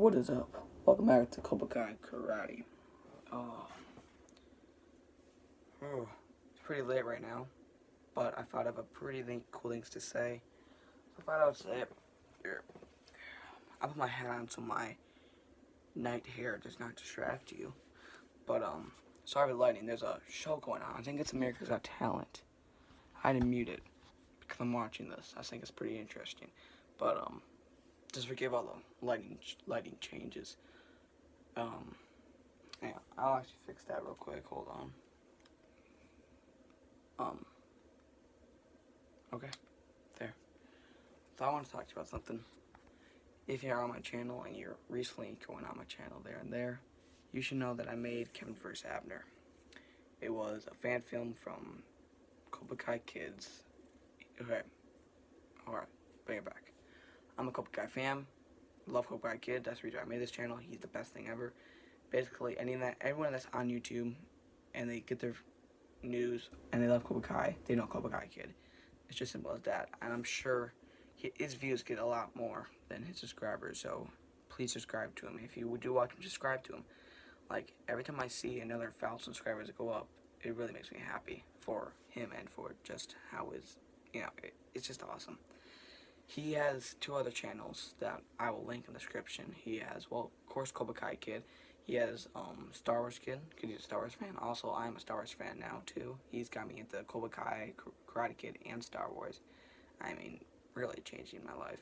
What is up? Welcome back to Cobra Kai Karate. Oh, it's pretty late right now, but I thought of a pretty cool things to say. So I thought I would say it here. I put my hat on so my night hair does not distract you. But sorry for lighting. There's a show going on. I think it's America's Got Talent. I didn't mute it because I'm watching this. I think it's pretty interesting. But just forgive all the lighting changes. Yeah, I'll actually fix that real quick. Hold on. Okay, there. So I want to talk to you about something. If you're on my channel and you're recently going on my channel there, you should know that I made Kevin vs. Abner. It was a fan film from Cobra Kai Kids. Okay, alright, bring it back. I'm a Cobra Kai fan. Love Cobra Kai Kid. That's the reason I made this channel. He's the best thing ever. Basically, everyone that's on YouTube and they get their news and they love Cobra Kai, they know Cobra Kai Kid. It's just simple as that. And I'm sure his views get a lot more than his subscribers. So please subscribe to him. If you do watch him, subscribe to him. Like, every time I see another 1,000 subscribers go up, it really makes me happy for him and for just how it's just awesome. He has 2 other channels that I will link in the description. He has, well, of course, Cobra Kai Kid. He has Star Wars Kid, because he's a Star Wars fan. Also, I'm a Star Wars fan now, too. He's got me into Cobra Kai, Karate Kid, and Star Wars. I mean, really changing my life.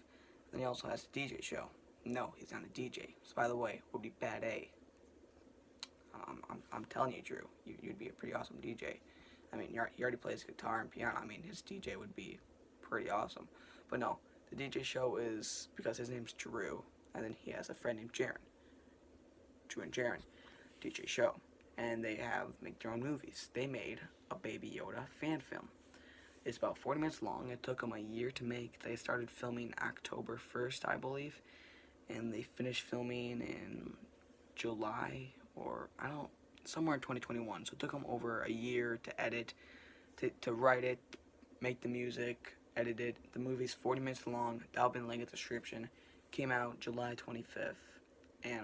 Then he also has a DJ show. No, he's not a DJ. So, by the way, would be Bad A. I'm telling you, Drew, you'd be a pretty awesome DJ. I mean, he already plays guitar and piano. I mean, his DJ would be pretty awesome. But no, the DJ show is because his name's Drew, and then he has a friend named Jaren. Drew and Jaren, DJ show. And they make their own movies. They made a Baby Yoda fan film. It's about 40 minutes long. It took them a year to make. They started filming October 1st, I believe. And they finished filming in July, or somewhere in 2021. So it took them over a year to edit, to write it, make the music, edit it. The movie's 40 minutes long. That'll be in the link in the description. Came out July 25th. And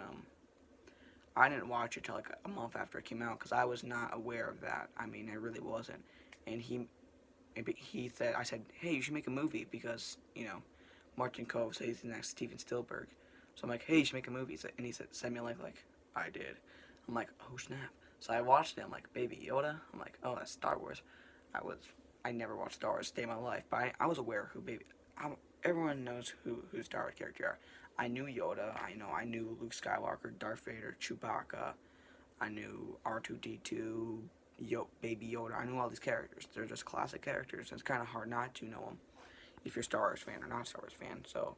I didn't watch it till like a month after it came out because I was not aware of that. I mean, I really wasn't. And he said, I said, hey, you should make a movie because, Martin Cove says he's the next Steven Spielberg. So I'm like, hey, you should make a movie. And he said, send me a link, like, I did. I'm like, oh, snap. So I watched it. I'm like, Baby Yoda? I'm like, oh, that's Star Wars. I never watched Star Wars a day in my life, but I was aware who everyone knows who Star Wars characters are. I knew Yoda, I knew Luke Skywalker, Darth Vader, Chewbacca, I knew R2-D2, Baby Yoda, I knew all these characters. They're just classic characters, and it's kind of hard not to know them if you're a Star Wars fan or not a Star Wars fan. So,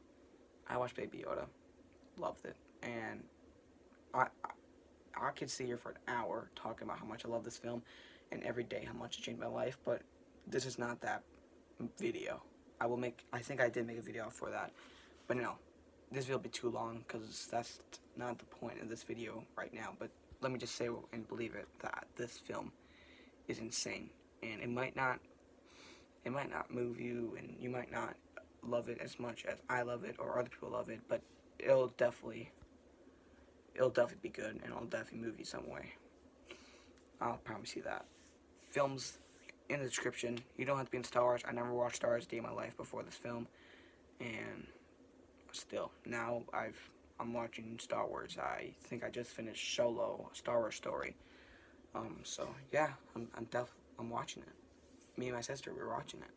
I watched Baby Yoda, loved it, and I could sit here for an hour talking about how much I love this film, and every day how much it changed my life, but this is not that video. I think I did make a video for that, but no. This video will be too long because that's not the point of this video right now. But let me just say and believe it that this film is insane, and it might not move you, and you might not love it as much as I love it or other people love it. But it'll definitely be good, and it'll definitely move you some way. I'll promise you that. Films in the description. You don't have to be in Star Wars. I never watched Star Wars a day in my life before this film, and still, now I'm watching Star Wars. I think I just finished Solo, a Star Wars story. So yeah, I'm watching it. Me and my sister, we're watching it.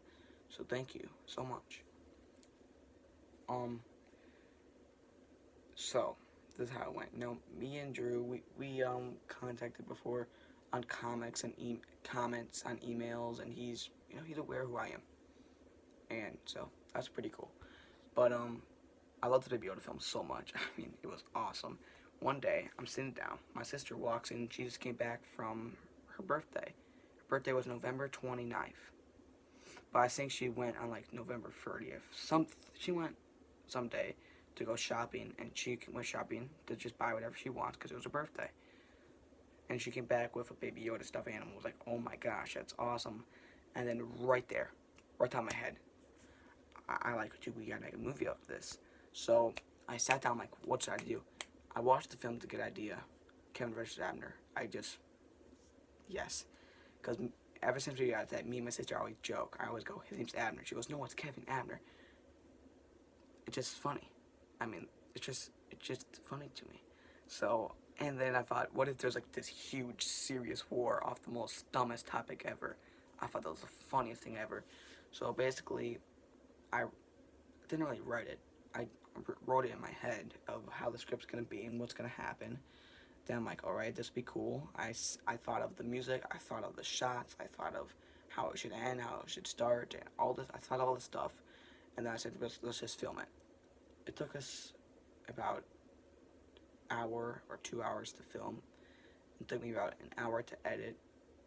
So thank you so much. So this is how it went. Me and Drew, we contacted before on comics and comments on emails, and he's aware who I am, and so that's pretty cool. But I loved the Baby Yoda film so much. I mean, it was awesome. One day, I'm sitting down. My sister walks in. She just came back from her birthday. Her birthday was November 29th. But I think she went on, like, November 30th. She went someday to go shopping, and she went shopping to just buy whatever she wants because it was her birthday. And she came back with a Baby Yoda stuffed animal. I was like, oh my gosh, that's awesome. And then right there, right on my head, I like, dude, we gotta make a movie of this. So I sat down like, what should I do? I watched the film to get idea. Kevin versus Abner. Yes. Because ever since we got that, me and my sister always joke. I always go, his name's Abner. She goes, no, it's Kevin Abner. It's just funny. I mean, it's just funny to me. So, and then I thought, what if there's like this huge, serious war off the most dumbest topic ever? I thought that was the funniest thing ever. So basically, I didn't really write it. I wrote it in my head of how the script's gonna be and what's gonna happen. Then I'm like, alright, this would be cool. I thought of the music, I thought of the shots, I thought of how it should end, how it should start, and all this. I thought of all this stuff, and then I said, let's just film it. It took us about an hour or 2 hours to film. It took me about an hour to edit.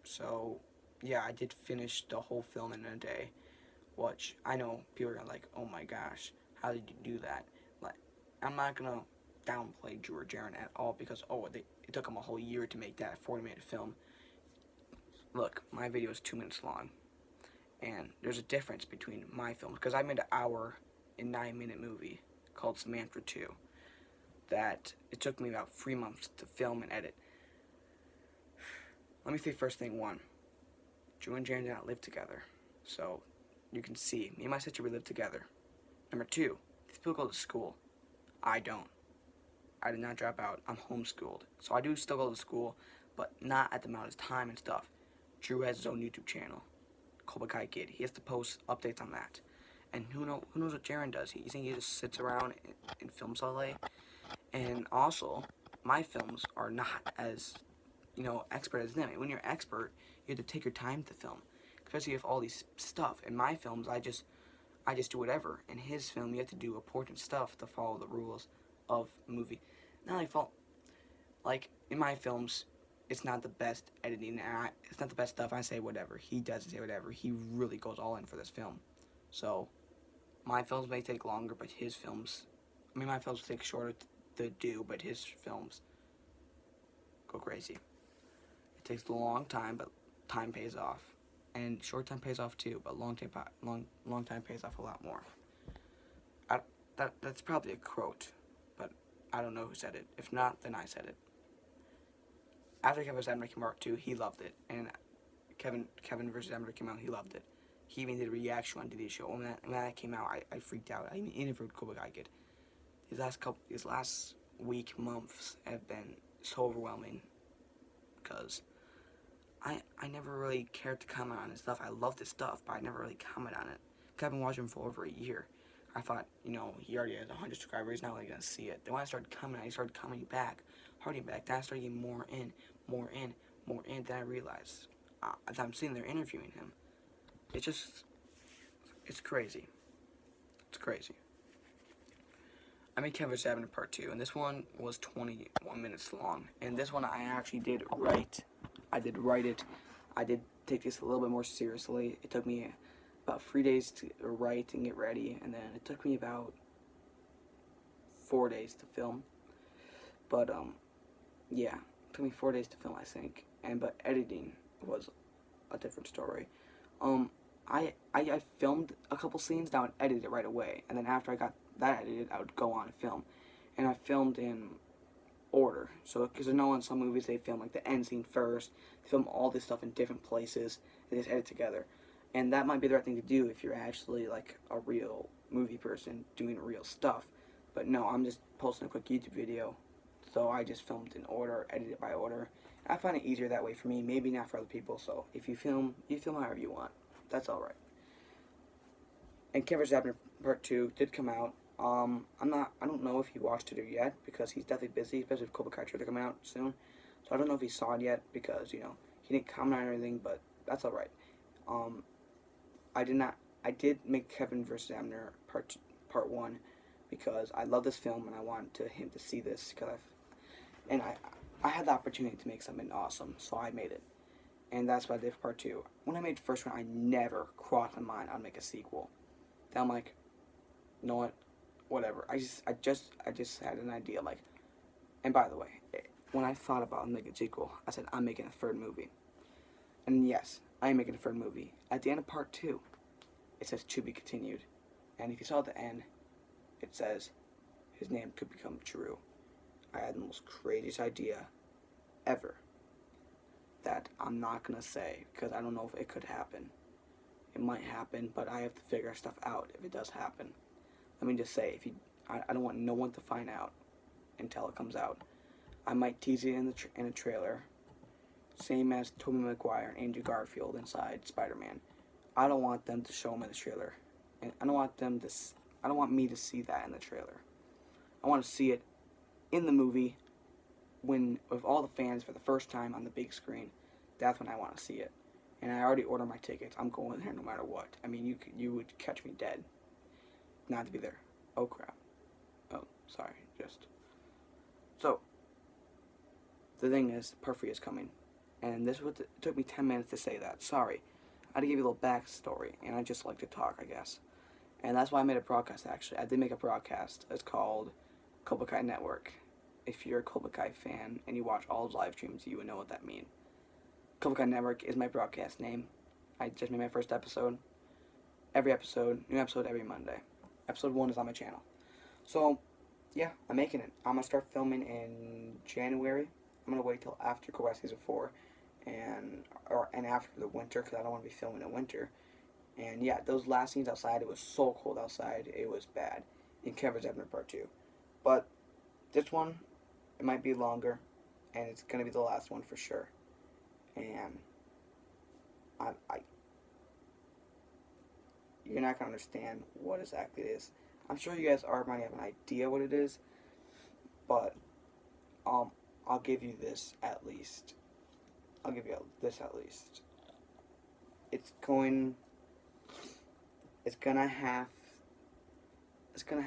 So, yeah, I did finish the whole film in a day. Which, I know people are like, oh my gosh, how did you do that? Like, I'm not gonna downplay Drew or Jaron at all because, it took them a whole year to make that 40-minute film. Look, my video is 2 minutes long. And there's a difference between my films, because I made an hour and 9-minute movie called Samantha 2 that it took me about 3 months to film and edit. Let me say first thing one, Drew and Jaron did not live together, so you can see, me and my sister, we live together. Number two, these people go to school. I don't. I did not drop out. I'm homeschooled. So I do still go to school, but not at the amount of time and stuff. Drew has his own YouTube channel, Cobra Kai Kid. He has to post updates on that. And who knows what Jaron does? You think he just sits around and films all day? And also, my films are not as, expert as them. And when you're expert, you have to take your time to film. Especially with all these stuff. In my films, I just do whatever. In his film, you have to do important stuff to follow the rules of the movie. Not like in my films, it's not the best editing. It's not the best stuff. I say whatever. He doesn't say whatever. He really goes all in for this film. So, my films may take longer, but his films, my films take shorter to do, but his films go crazy. It takes a long time, but time pays off. And short time pays off too, but long time pays off a lot more. That's probably a quote, but I don't know who said it. If not, then I said it. After Kevin vs. Abner came out too, he loved it, and Kevin vs. Abner came out, he loved it. He even did a reaction on the show. When that came out, I freaked out. I even interviewed Cobra Kai Kid. These last months have been so overwhelming because I never really cared to comment on his stuff. I loved his stuff, but I never really comment on it. I've been watching him for over a year. I thought, he already has 100 subscribers. He's not really going to see it. Then when I started commenting, he started commenting back, harding back. Then I started getting more in. Then I realized that I'm sitting there interviewing him. It's crazy. It's crazy. I made Kevin vs. Abner Part 2, and this one was 21 minutes long. And this one I actually did write. I did write it. I did take this a little bit more seriously. It took me about 3 days to write and get ready, and then it took me about 4 days to film. But yeah, it took me 4 days to film, I think. But editing was a different story. I filmed a couple scenes, now I would edit it right away, and then after I got that edited, I would go on and film. And I filmed in order, so because I know in some movies they film like the end scene first, they film all this stuff in different places, and just edit together. And that might be the right thing to do if you're actually like a real movie person doing real stuff. But no, I'm just posting a quick YouTube video, so I just filmed in order, edited by order. I find it easier that way for me, maybe not for other people. So if you film however you want. That's alright. And Kevin vs. Abner Part 2 did come out. I don't know if he watched it yet because he's definitely busy, especially with Cobra Kai trailer coming out soon. So I don't know if he saw it yet because, he didn't comment on anything, but that's alright. I did make Kevin vs. Abner Part 1 because I love this film and I wanted him to see this because I had the opportunity to make something awesome, so I made it. And that's what I did for Part 2. When I made the first one, I never crossed my mind I'd make a sequel. Then I'm like, you know what? Whatever. I just had an idea, like, and by the way, when I thought about making a sequel, I said, I'm making a third movie. And yes, I am making a third movie. At the end of Part 2, it says, to be continued. And if you saw at the end, it says, his name could become Drew. I had the most craziest idea ever that I'm not going to say because I don't know if it could happen. It might happen, but I have to figure stuff out if it does happen. Let me just say, I don't want no one to find out until it comes out. I might tease it in a trailer, same as Tobey Maguire and Andrew Garfield inside Spider-Man. I don't want them to show him in the trailer, and I don't want me to see that in the trailer. I want to see it in the movie with all the fans for the first time on the big screen. That's when I want to see it. And I already ordered my tickets. I'm going there no matter what. I mean, you would catch me dead not to be there. Oh crap. Oh, sorry. So the thing is, part 3 is coming, and it took me 10 minutes to say that. Sorry. I had to give you a little backstory, and I just like to talk, I guess. And that's why I made a broadcast, actually. I did make a broadcast. It's called Cobra Kai Network. If you're a Cobra Kai fan and you watch all his live streams, you would know what that means. Cobra Kai Network is my broadcast name. I just made my first episode. New episode every Monday. Episode 1 is on my channel. So, yeah, I'm making it. I'm going to start filming in January. I'm going to wait till after Cobra Season 4 and after the winter because I don't want to be filming in winter. And yeah, those last scenes outside, it was so cold outside. It was bad. It covers Abner Part 2. But this one, it might be longer, and it's going to be the last one for sure. And you're not going to understand what exactly it is. I'm sure you guys already have an idea what it is, but I'll give you this at least. It's gonna have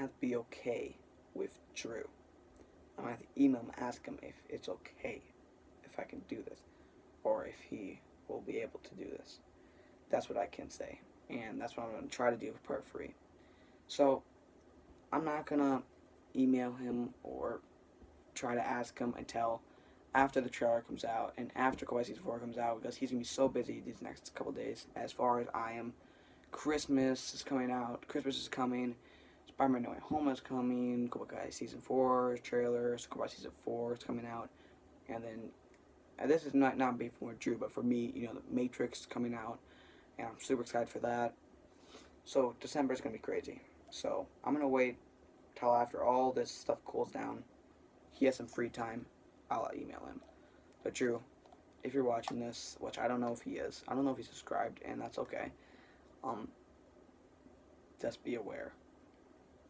to be okay with Drew. I'm gonna have to email him, ask him if it's okay if I can do this, or if he will be able to do this. That's what I can say, and that's what I'm gonna try to do for part 3. So I'm not gonna email him or try to ask him until after the trailer comes out and after Cobra Season 4 comes out, because he's gonna be so busy these next couple days. As far as I am, Christmas is coming out. Christmas is coming. Spider-Man No Way Home is coming. Cobra Kai Season 4 trailers. Cobra Season 4 is coming out. And then, this is not being for Drew, but for me, you know, The Matrix is coming out. And I'm super excited for that. So, December is going to be crazy. So, I'm going to wait till after all this stuff cools down. He has some free time. I'll email him. But Drew, if you're watching this, which I don't know if he is. I don't know if he's subscribed, and that's okay. Just be aware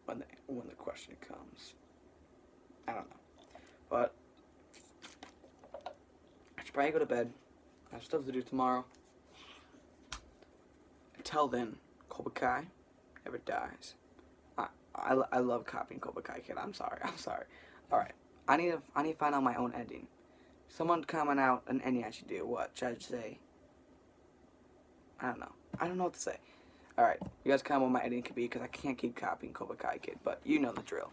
when the question comes. I don't know, but I should probably go to bed. I have stuff to do tomorrow. Until then, Cobra Kai never dies. I love copying Cobra Kai Kid. I'm sorry. All right, I need to find out my own ending. Someone comment out an ending I should do. What should I say? I don't know. I don't know what to say. Alright, you guys comment what my editing could be because I can't keep copying Cobra Kai Kid, but you know the drill.